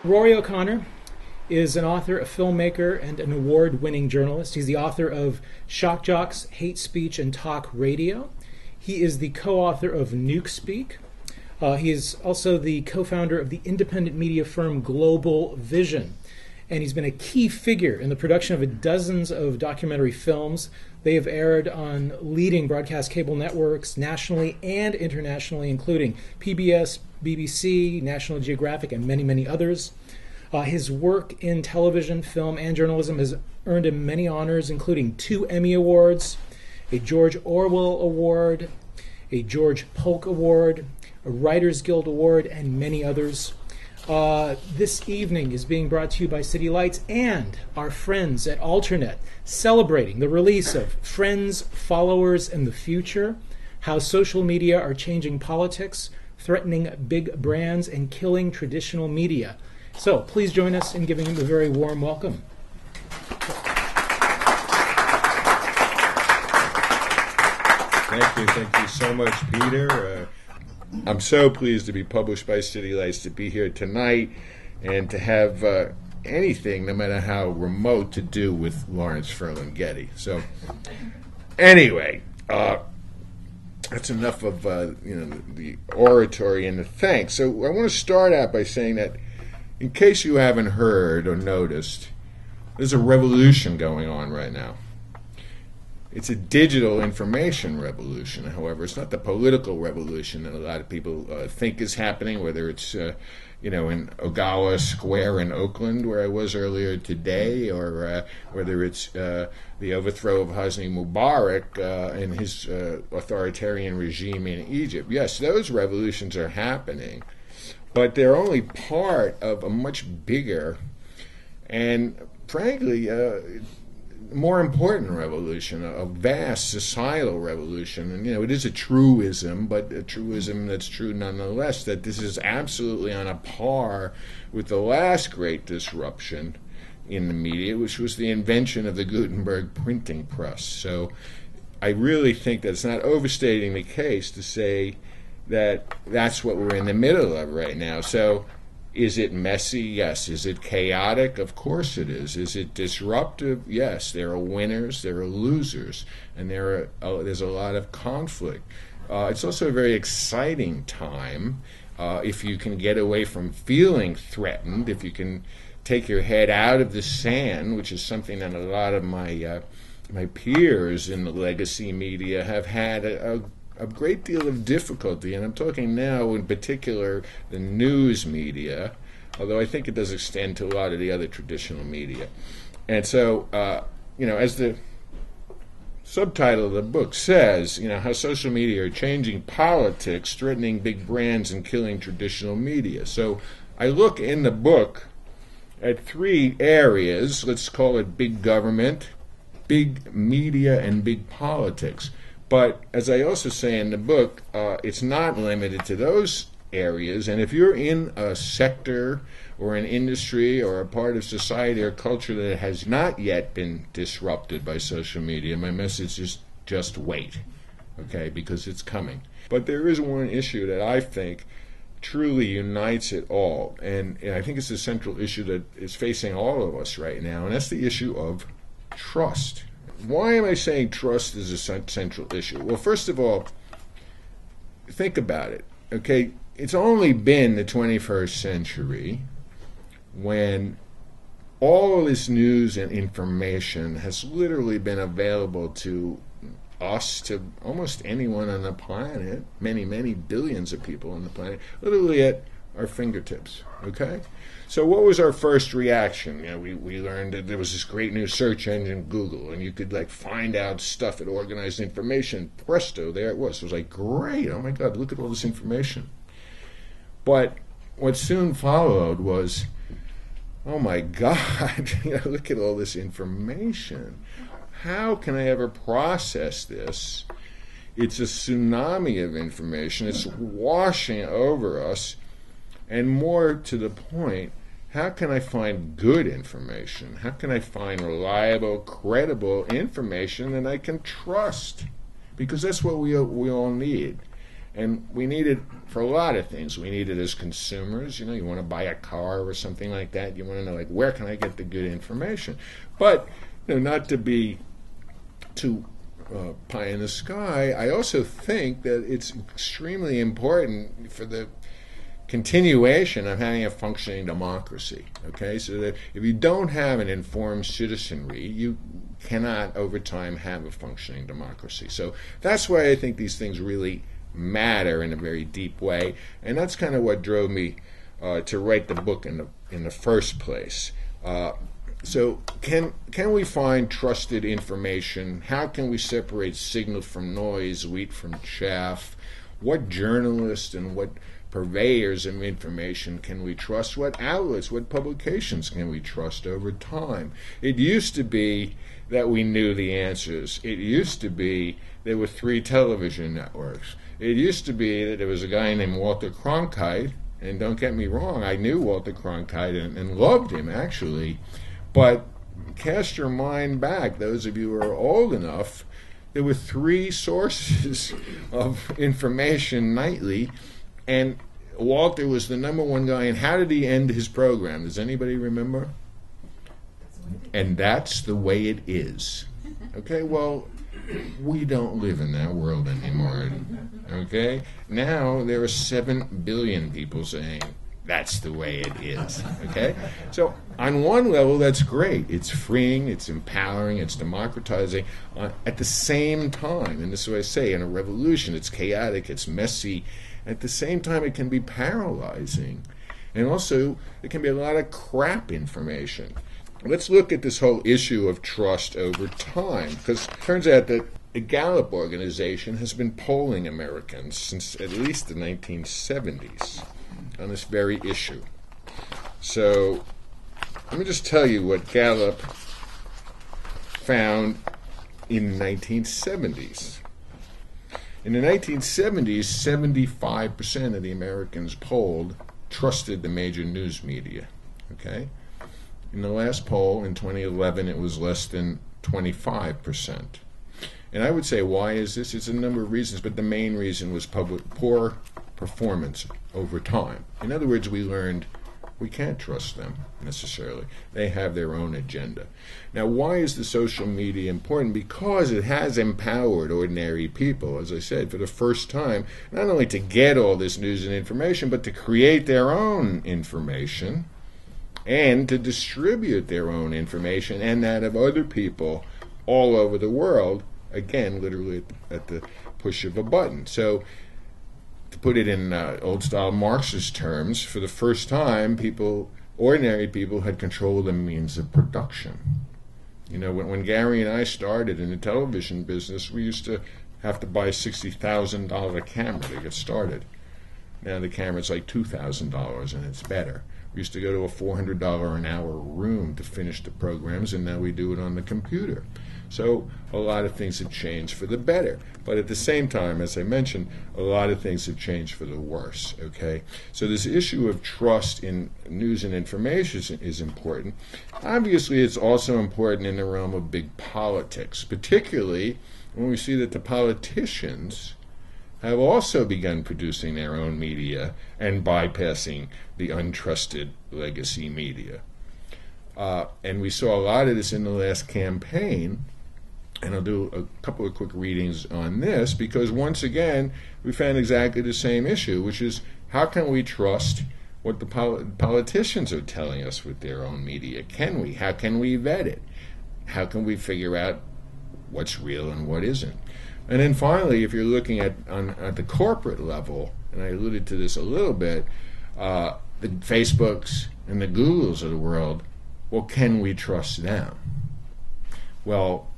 Rory O'Connor is an author, a filmmaker, and an award-winning journalist. He's the author of Shock Jocks, Hate Speech, and Talk Radio. He is the co-author of Nuke Speak. He is also the co-founder of the independent media firm Global Vision. And he's been a key figure in the production of dozens of documentary films. They have aired on leading broadcast cable networks nationally and internationally, including PBS, BBC, National Geographic, and many, many others. His work in television, film, and journalism has earned him many honors, including 2 Emmy Awards, a George Orwell Award, a George Polk Award, a Writers Guild Award, and many others. This evening is being brought to you by City Lights and our friends at Alternet, celebrating the release of Friends, Followers, and the Future, how social media are changing politics, threatening big brands, and killing traditional media. So please join us in giving him a very warm welcome. Thank you so much, Peter. I'm so pleased to be published by City Lights, to be here tonight, and to have anything, no matter how remote, to do with Lawrence Ferlinghetti. So, anyway, that's enough of the oratory and the thanks. So I want to start out by saying that, in case you haven't heard or noticed, there's a revolution going on right now. It's a digital information revolution, however. It's not the political revolution that a lot of people think is happening, whether it's in Ogawa Square in Oakland, where I was earlier today, or whether it's the overthrow of Hosni Mubarak and his authoritarian regime in Egypt. Yes, those revolutions are happening, but they're only part of a much bigger and, frankly, more important revolution, a vast societal revolution. And, it is a truism, but a truism that's true nonetheless, that this is absolutely on a par with the last great disruption in the media, which was the invention of the Gutenberg printing press. So I really think that it's not overstating the case to say that that's what we're in the middle of right now. So is it messy? Yes. Is it chaotic? Of course it is. Is it disruptive? Yes. There are winners, there are losers, and there's a lot of conflict. It's also a very exciting time if you can get away from feeling threatened, if you can take your head out of the sand, which is something that a lot of my peers in the legacy media have had a great deal of difficulty, and I'm talking now in particular the news media, although I think it does extend to a lot of the other traditional media. And so, as the subtitle of the book says, how social media are changing politics, threatening big brands, and killing traditional media. So I look in the book at 3 areas. Let's call it big government, big media, and big politics. But as I also say in the book, it's not limited to those areas. And if you're in a sector or an industry or a part of society or culture that has not yet been disrupted by social media, my message is just wait, okay, because it's coming. But there is one issue that I think truly unites it all, and I think it's a central issue that is facing all of us right now, and that's the issue of trust. Why am I saying trust is a central issue? Well, first of all, think about it, okay? It's only been the 21st century when all of this news and information has literally been available to us, to almost anyone on the planet, many, many billions of people on the planet, literally at our fingertips, okay? So what was our first reaction? We learned that there was this great new search engine, Google, and you could find out stuff at organized information. Presto, there it was. It was great, oh my God, look at all this information. But what soon followed was, oh my God, look at all this information. How can I ever process this? It's a tsunami of information. It's washing over us. And more to the point, how can I find good information? How can I find reliable, credible information that I can trust? Because that's what we all need. And we need it for a lot of things. We need it as consumers. You want to buy a car or something like that. You want to know, like, where can I get the good information? But, not to be too pie in the sky, I also think that it's extremely important for the continuation of having a functioning democracy. Okay, so that if you don't have an informed citizenry, you cannot over time have a functioning democracy. So that's why I think these things really matter in a very deep way, and that's kind of what drove me to write the book in the first place. So can we find trusted information? How can we separate signal from noise, wheat from chaff? What journalists and what purveyors of information can we trust? What outlets, what publications can we trust over time? It used to be that we knew the answers. It used to be there were 3 television networks. It used to be that there was a guy named Walter Cronkite, and don't get me wrong, I knew Walter Cronkite and loved him, actually. But cast your mind back, those of you who are old enough, there were 3 sources of information nightly, and Walter was the number one guy. And how did he end his program? Does anybody remember? And that's the way it is. Okay, well, we don't live in that world anymore. Okay? Now there are 7 billion people saying that's the way it is. Okay? So on one level, that's great. It's freeing, it's empowering, it's democratizing. At the same time, and this is what I say, in a revolution, it's chaotic, it's messy. At the same time, it can be paralyzing. And also, it can be a lot of crap information. Let's look at this whole issue of trust over time, because it turns out that the Gallup organization has been polling Americans since at least the 1970s on this very issue. So let me just tell you what Gallup found in the 1970s. In the 1970s, 75% of the Americans polled trusted the major news media. Okay? In the last poll in 2011, it was less than 25%. And I would say, why is this? It's a number of reasons, but the main reason was poor performance over time. In other words, we learned we can't trust them necessarily. They have their own agenda. Now, why is the social media important? Because it has empowered ordinary people, as I said, for the first time, not only to get all this news and information, but to create their own information and to distribute their own information and that of other people all over the world, again, literally at the push of a button. So, to put it in old-style Marxist terms, for the first time, ordinary people had control of the means of production. When Gary and I started in the television business, we used to have to buy a $60,000 camera to get started. Now the camera's like $2,000 and it's better. We used to go to a $400 an hour room to finish the programs, and now we do it on the computer. So a lot of things have changed for the better. But at the same time, as I mentioned, a lot of things have changed for the worse. Okay? So this issue of trust in news and information is important. Obviously, it's also important in the realm of big politics, particularly when we see that the politicians have also begun producing their own media and bypassing the untrusted legacy media. And we saw a lot of this in the last campaign, and I'll do a couple of quick readings on this, because once again, we found exactly the same issue, which is how can we trust what the politicians are telling us with their own media? Can we? How can we vet it? How can we figure out what's real and what isn't? And then finally, if you're looking at the corporate level, and I alluded to this a little bit, the Facebooks and the Googles of the world, well, can we trust them? Well,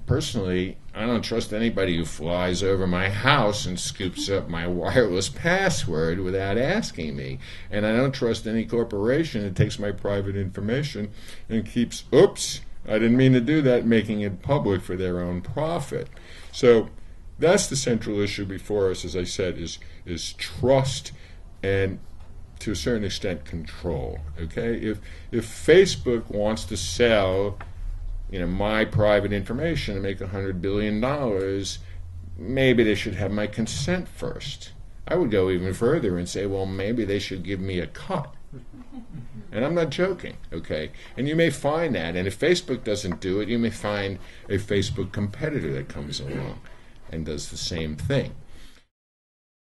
personally, I don't trust anybody who flies over my house and scoops up my wireless password without asking me. And I don't trust any corporation that takes my private information and keeps, oops, I didn't mean to do that, making it public for their own profit. So that's the central issue before us, as I said, is trust and, to a certain extent, control. Okay, if Facebook wants to sell, my private information and make $100 billion, maybe they should have my consent first. I would go even further and say, well, maybe they should give me a cut. And I'm not joking, okay? And you may find that, and if Facebook doesn't do it, you may find a Facebook competitor that comes along and does the same thing.